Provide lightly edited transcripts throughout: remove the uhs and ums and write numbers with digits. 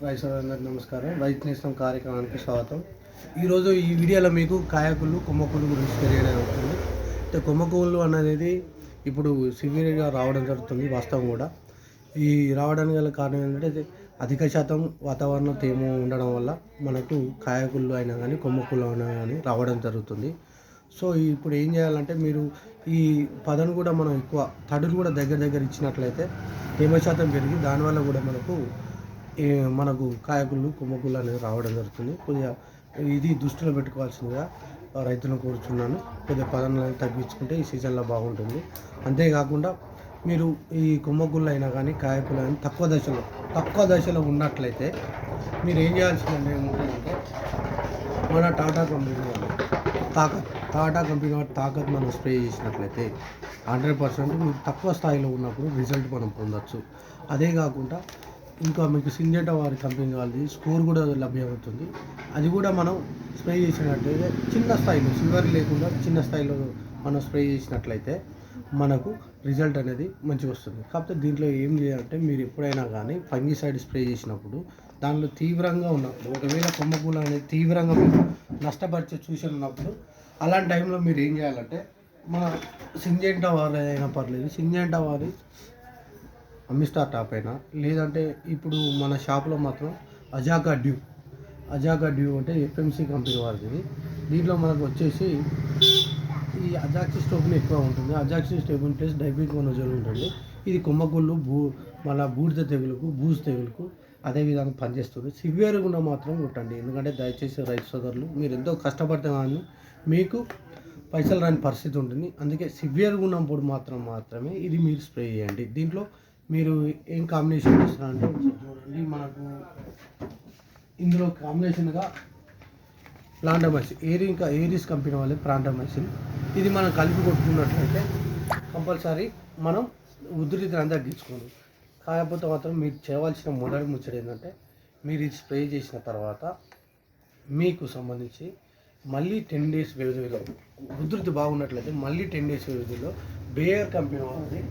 రైతులందరికీ నమస్కారం. రైతు నేస్తం కార్యక్రమానికి స్వాగతం. ఈరోజు ఈ వీడియోలో మీకు కాయకుళ్ళు, కొమ్మకుళ్ళు గురించి తెలియడం అవుతుంది. అయితే కొమ్మకుళ్ళు అనేది ఇప్పుడు సివియర్గా రావడం జరుగుతుంది. వాస్తవం కూడా ఈ రావడానికి గల కారణం ఏంటంటే అధిక శాతం వాతావరణం తేమ ఉండడం వల్ల మనకు కాయకుళ్ళు అయినా కానీ కొమ్మకుళ్ళు అయినా కానీ రావడం జరుగుతుంది. సో ఇప్పుడు ఏం చేయాలంటే మీరు ఈ పదను కూడా మనం ఎక్కువ తడులు కూడా దగ్గర ఇచ్చినట్లయితే తేమ శాతం పెరిగి దానివల్ల కూడా మనకు కాయకుళ్ళు, కొమ్మకుళ్ళు అనేది రావడం జరుగుతుంది. కొద్దిగా ఇది దృష్టిలో పెట్టుకోవాల్సిందిగా రైతులను కోరుచున్నాను. కొద్దిగా పదనలను తగ్గించుకుంటే ఈ సీజన్లో బాగుంటుంది. అంతేకాకుండా మీరు ఈ కొమ్మకుళ్ళు అయినా కానీ కాయకుళ్ళు అయినా తక్కువ దశలో ఉన్నట్లయితే మీరు ఏం చేయాల్సిందంటే ఏముంటుందంటే మన టాటా కంపెనీ వాడు తాకత్ మనం స్ప్రే చేసినట్లయితే 100% మీరు తక్కువ స్థాయిలో ఉన్నప్పుడు రిజల్ట్ మనం పొందొచ్చు. అదే కాకుండా ఇంకా మీకు సింజేటా వారి కంపెనీ వాళ్ళది స్కోర్ కూడా లభ్యమవుతుంది. అది కూడా మనం స్ప్రే చేసినట్లయితే చిన్న స్థాయిలో షుగర్ లేకుండా చిన్న స్థాయిలో మనం స్ప్రే చేసినట్లయితే మనకు రిజల్ట్ అనేది మంచిగా వస్తుంది. కాకపోతే దీంట్లో ఏం చేయాలంటే మీరు ఎప్పుడైనా కానీ ఫంగిసైడ్ స్ప్రే చేసినప్పుడు దానిలో తీవ్రంగా ఉన్నప్పుడు ఒకవేళ కొమ్మకుళ్ళు అనేది తీవ్రంగా మీరు నష్టపరిచే సూచన ఉన్నప్పుడు అలాంటి టైంలో మీరు ఏం చేయాలంటే మన సింజెంటా వారి అయినా పర్లేదు, సింజెంటా వారి అమిస్టార్ టాప్ అయినా లేదంటే ఇప్పుడు మన షాప్లో మాత్రం అజాకా డ్యూ అంటే ఎఫ్ఎంసి కంపెనీ వారిది. దీంట్లో మనకు వచ్చేసి ఈ అజాక్సి స్టోబ్ని ఎక్కువ ఉంటుంది. అజాక్సి స్టోబిన్ ప్లస్ డైబికోనజోల్ ఉంటుంది. ఇది కొమ్మకుళ్ళు, బూడిద తెగులుకు, బూజు తెగులుకు అదేవిధంగా పనిచేస్తుంది. సివియర్గా ఉన్న మాత్రం కొట్టండి. ఎందుకంటే దయచేసి రైతు సోదరులు మీరు ఎంతో కష్టపడితే కానీ మీకు పైసలు రాని పరిస్థితి ఉంటుంది. అందుకే సివియర్గా ఉన్నప్పుడు మాత్రమే ఇది మీరు స్ప్రే చేయండి. దీంట్లో మీరు ఏం కాంబినేషన్ చేస్తారంటే చూడండి, మనకు ఇందులో కాంబినేషన్గా ప్లాంటమైసిన్ ఏరిస్ కంపెనీ వాళ్ళే ప్లాంటమైసిన్. ఇది మనం కలిపి కొట్టుకున్నట్లయితే కంపల్సరీ మనం ఉధృతిని తగ్గించుకోండి. కాకపోతే మాత్రం మీరు చేయవలసిన మొదటి ముచ్చట ఏంటంటే మీరు ఇది స్ప్రే చేసిన తర్వాత మీకు సంబంధించి మళ్ళీ 10 days వ్యవధిలో ఉధృతి బాగున్నట్లయితే మళ్ళీ 10 days వ్యవధిలో బేయర్ కంపెనీ వాళ్ళది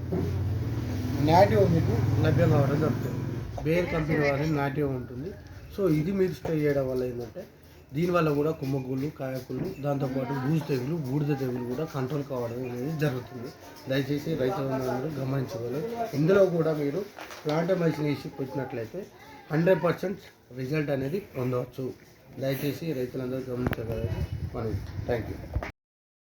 నాటివ్ మీకు లభ్యం కావడం జరుగుతుంది. బేయర్ కంపెనీ వారి నాటివ్ ఉంటుంది. సో ఇది మీరు స్ప్రే చేయడం వల్ల ఏంటంటే దీనివల్ల కూడా కొమ్మకుళ్ళు, కాయకుళ్ళు, దాంతోపాటు బూజు తెగులు, బూడిద తెగులు కూడా కంట్రోల్ కావడం అనేది జరుగుతుంది. దయచేసి రైతులందరూ గమనించగలరు. ఇందులో కూడా మీరు ప్లాంటమైసిన్ వేసి పెట్టినట్లయితే 100% రిజల్ట్ అనేది పొందవచ్చు. దయచేసి రైతులందరూ గమనించగలరు. Thank you.